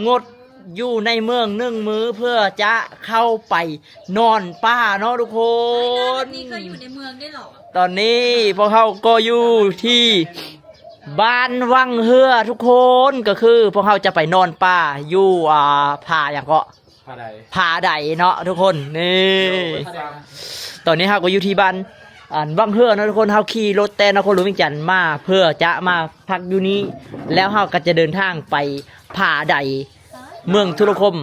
งดอยู่ในเมือง1 มื้อเพื่อจะเข้าไปนอนป่าเนาะทุกคนนี่เคยอยู่ในเมืองได้หรอตอนนี้พวกเขาก็อยู่ที่บ้านวังเฮือทุกคนก็คือพวกเขาจะไปนอนป่าอยู่ผาอย่างก็ผาใดเนาะทุกคนนี่ตอนนี้เขาก็อยู่ที่บ้านวังเฮือเนาะทุกคนเขาขี่รถแต่นครหลวงเวียงจันทน์มาเพื่อจะมาพักอยู่นี้แล้วเขาก็จะเดินทางไปผาใดเมืองทุรคม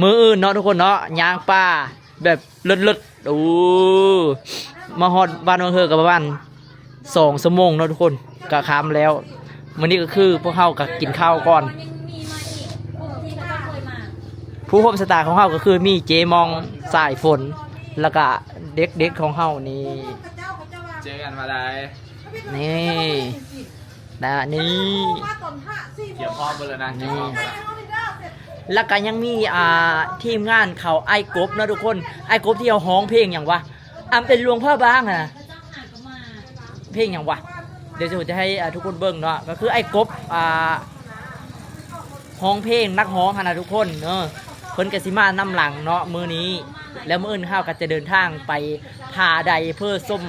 มืออื่นเนาะทุกคนเนาะย่างป่าแบบเลิศๆโอ้มาฮอดบ้านวังเฮือกับบ้าน2 ชั่วโมงเนาะทุกคนกะค้ำแล้วมื้อนี้ก็คือพวกเขาก็กินข้าวก่อนผู้ร่วมสตาร์ของเขาก็คือมีเจมองสายฝนแล้วก็เด็กๆของเขานี่เจอกันมาได้นี่นี่เกี่ยวพร้อมเลยนะนี่แล้วก็ยังมีทีมงานเขาไอ้กบนะทุกคนไอ้กบที่เอาฮ้องเพลงอย่างวะเป็นหลวงพ่อบ้างนะเพลงอย่างวะเดี๋ยวจะให้ทุกคนเบิ่งเนาะก็คือไอ้กบฮ้องเพลงนักฮ้องนะทุกคนเนาะเพิ่นกสิมานำหลังเนาะมื้อนี้แล้วมื้ออื่นข้าวก็จะเดินทางไปผาใดเพื่อชม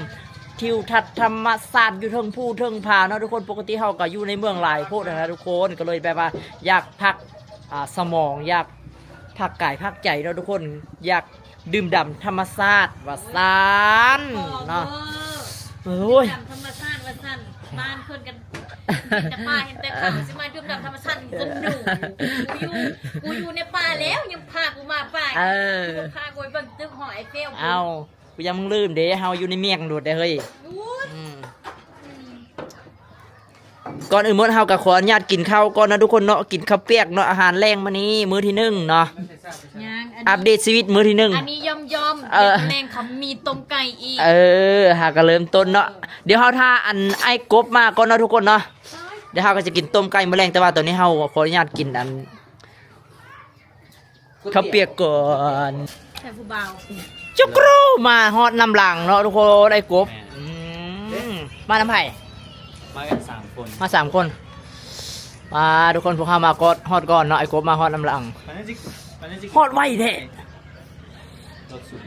ทิวทัศน์ธรรมศาสตร์อยู่เทิงภูเทิงผาเนาะทุกคนปกติเฮาก็อยู่ในเมืองหลายโพดนะทุกคนก็เลยแบบว่าอยากพักสมองอยากพักกายพักใจเนาะทุกคนอยากดื่มด่ำธรรมชาติว่าซานเนาะโอ้ยธรรมชาติว่าซั่นบ้านคนกันแต่ป่าเห็นแต่ข่าวสิมาดื่มด่ำธรรมชาติจนหนูกูอยู่ในป่าแล้วยังพากูมาป่าพากูไปเบิ่งตึกหอไอเฟลเอากูยังมึงลืมเด้เฮาอยู่ในเมียงโดดได้เฮ้ยก่อนอื่นมื้อเฮาก็ขออนุญาตกินข้าวก่อนนะทุกคนเนาะกินข้าวเปียกเนาะอาหารแรงมื้อนี้มื้อที่1เนาะอัปเดตชีวิตมื้อที่1อันนี้ยอมแรงเขามีต้มไก่อีกหาก็เริ่มต้นเนาะเดี๋ยวเฮาท่าอันไอ้กบมาก่อนเนาะทุกคนเนาะเดี๋ยวเฮาก็จะกินต้มไก่มื้อแรงแต่ว่าตอนนี้เฮาขออนุญาตกินอันข้าวเปียกก่อนแต่ผู้บ่าวจุกรูมาฮอดน้ำหลังเนาะทุกคนไอ้กบมาน้ำไผ่มากัน3 คนมา3 คนมาทุกคนพวกข้ามาก็ฮอดก่อนเนาะไอ้กบมาฮอดน้ำหลังฮอดไวแท้รถสูง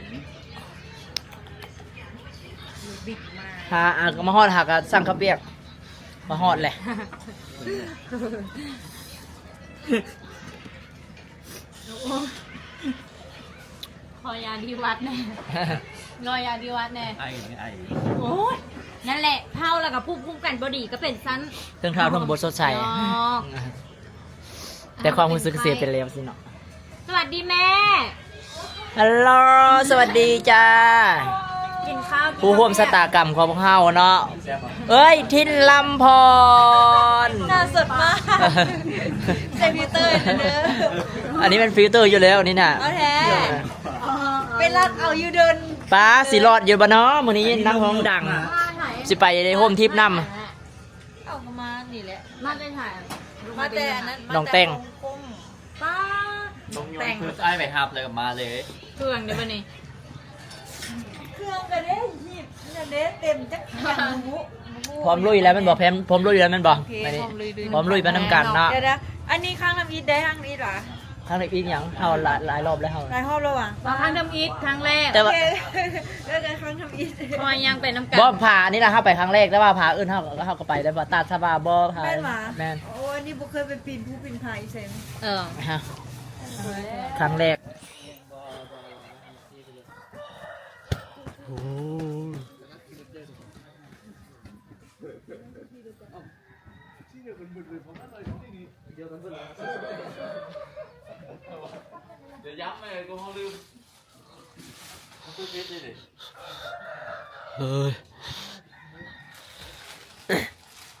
มาฮอดหากสั่งข้าวเปียกมาฮอดเลยขอยาดีวัดแน่รอยาดีวัดแน่ไอ้โอ้ยนั่นแหละเท่าแล้วกับผู้กันบอดีก็เป็นชั้นเครื่องเท้าทั้งบทสดใสแต่ความรู้สึกเสียเป็นแล้วสิเนาะสวัสดีแม่ฮัลโหลสวัสดีจ้ากินข้าวผู้ร่วมสตากรรมของพวกเฮาเนาะเอ้ยทินลำพรน่าสดมากใส่ฟิลเตอร์เด้ออันนี้เป็นฟิลเตอร์อยู่แล้วนี่น่ะเอาแท้ไปรัดเอาอยู่เดินป้าสิรอดอยู่บ่เนาะมื้อนี้นักร้องดังสิไปในโฮมทิพย์นำเอามานี่แหละมาได้ถ่ายมาแต่อันนั้นน้องแต่งป้าแต่งไอ้ไปฮับเลยกับมาเลยเครื่องเดี๋ยวนี้เครื่องก็ได้หีบเนี่ยเด้เต็มจักอย่างหมูพร้อมลุยแล้วมันบอกพร้อมลุยแล้วมันบอกพร้อมลุยไปน้ำกันเนาะเดี๋ยวอันนี้ข้างน้ำอีทได้ข้างนี้หรอครั้งแรกอีกอย่างเฮาหลายรอบแล้วเฮาหลายรอบแล้วว่ะครั้งทำอีทครั้งแรกแต่ว่าเลิกกันครั้งทำอีทพอยังเป็นน้ำกันบ่ผ่านี่นะเฮาไปครั้งแรกแต่ว่าผ่าอื่นเฮาก็ไปได้บ่ตาสบาบ่ผ่าแม่นโอ้อันนี้บ่เคยไปปีนผู้ปีนผาอีเซนครั้งแรกโอ้เดี๋ยวย้ำเลยกูเขาลืมกูคิดดิเฮ้ย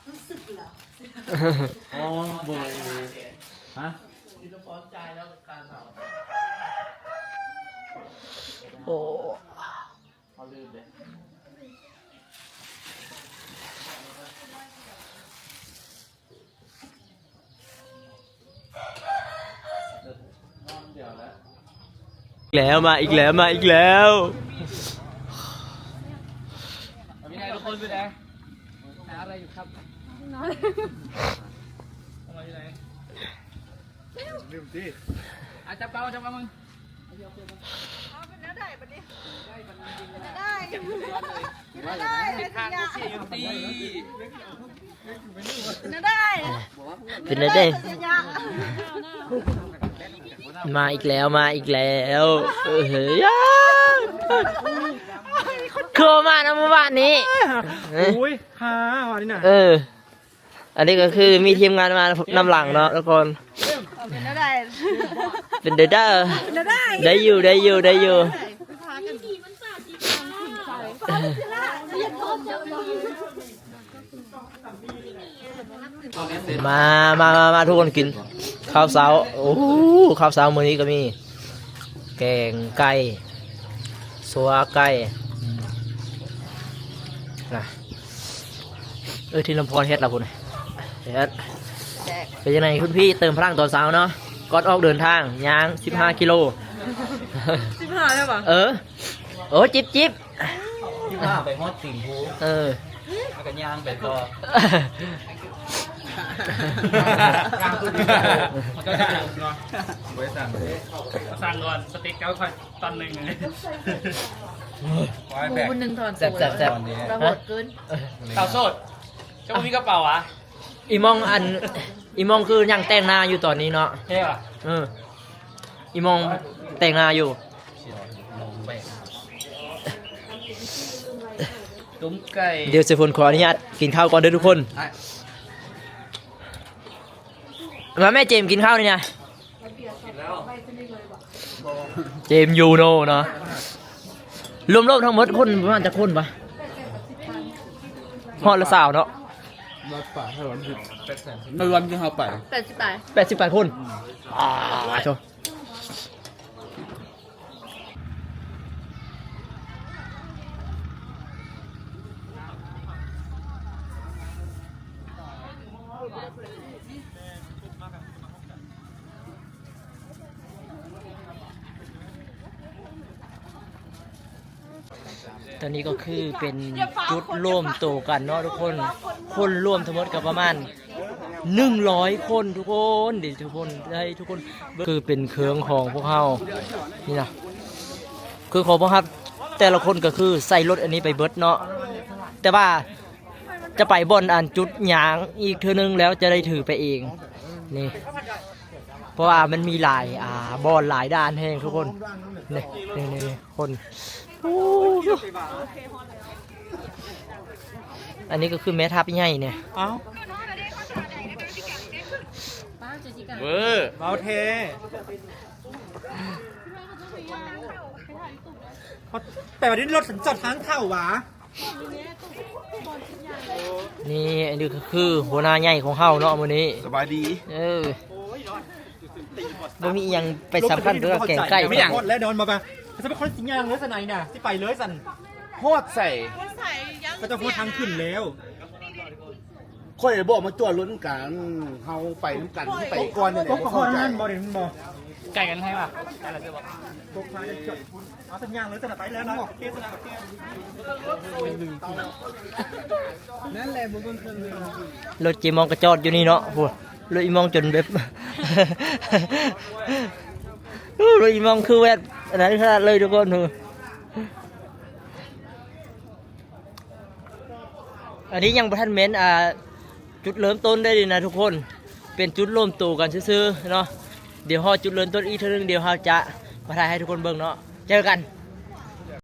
รู้สึกเหรออ๋อบ่อยฮะโอ้เขาลืมเลยแล้วมาอีกแล้วมาอีกแล้วมีใครทุกคนไปไหนหาอะไรอยู่ครับนอนทำไมอยู่ไหน ลืมที่อาจจะเปล่าจะมามึงทางเสียตี เป็นไรเด้มาอีกแล้วเฮ้ยคือมานะเมื่อวานนี้ อุ้ยฮ่าวันนี้น่ะ อันนี้ก็คือมีทีมงานมานำหลังเนาะทุกคนเป็นเดด้าได้อยู่มาทุกคนกินข้าวเช้าโอ้ข้าวเช้ามื้อนี้ก็มีแกงไก่สัวไก่นะที่ลำพอนเฮ็ดละพุ่นเฮ็ดเป็นยังไงคุณพี่เติมพลังตอนเช้าเนาะก่อนออกเดินทางย่าง15 กิโล 15ได้ป่ะ โอ้จิบไปฮอดติ่งพูแล้วก็ย่างไปต่อย่างตัวนี้มันก็จะเนาะไว้สั่งก่อนสเต็กเก้าค่อยตอนหนึ่งเลย คนหนึ่งถอน แซ่บ ระหดเกิน สาวโสดจะมีกระเป๋าอ่ะ อีมองคือยังแต่งหน้าอยู่ตอนนี้เนาะ เท่อะ อีมองแต่งหน้าอยู่ ตุ้มไก่ เดี๋ยวเซฟนขออนุญาตกินข้าวก่อนเด้อทุกคนมาแม่เจมส์กินข้าวนี่นะเจมส์ยูโนเนาะรวมๆทั้งหมดคนประมาณจะคนปะฮอดละสาวเนาะ รถป่าถนนผิดในวันที่เขาไป 88 คนโชว์ตอนนี้ก็คือเป็นจุดร่วมตัวกันเนาะทุกคนร่วมทั้งหมดกับประมาณ100 คนทุกคนดิทุกคนคือเป็นเครื่องของพวกเขานี่นะคือของพวกครับแต่ละคนก็คือใส่รถอันนี้ไปเบิดเนาะแต่ว่าจะไปบนอันจุดหยางอีกเทื่อนึงแล้วจะได้ถือไปเองนี่เพราะว่ามันมีหลายบอลหลายด้านแห้งทุกคนนี่คนอันนี้ก็คือแม่ทัพใหญ่เนี่ย เวอร์เบาเทแต่วันนี้รถสัญจรทางเข้าวะ นี่อันนี้ก็คือหัวหน้าใหญ่ของเฮาเนาะมื้อนี้ สบายดี บ่มีหยังไปสำคัญด้วยแกงไก่ ไม่อย่างแล้วนอนมาปะจะเป็นคนสิงยางเลยสนายน่ะที่ไปเลยสันโคตรใส่ก็จะพูดทางขึ้นแล้ว ค่อยบอกมาจวดล้นกันเฮาไปน้ำกันที่ไปก่อนเนี่ย พวกคนนั่นบอเด่นบอ ไก่กันให้ป่ะไก่ละเจ้าบอก พวกพาจะจดเอาสัญญาณเลยสนายไปแล้วนะเทศนานั่นแหละบุญเครื่อง รถจีมองกระจอดอยู่นี่เนาะพูดรถอีมองจนเบ็บ รถอีมองคือแวดอันนั้นขนาดเลยทุกคนอันนี้ยังบ่ทันเม้นจุดเริ่มต้นได้ดีนะทุกคนเป็นจุดร่วมตัวกันซื่อๆเนาะเดี๋ยวฮอดจุดเริ่มต้นอีกเท่านึงเดี๋ยวเราจะมาถ่ายให้ทุกคนเบิ่งเนาะเจอกัน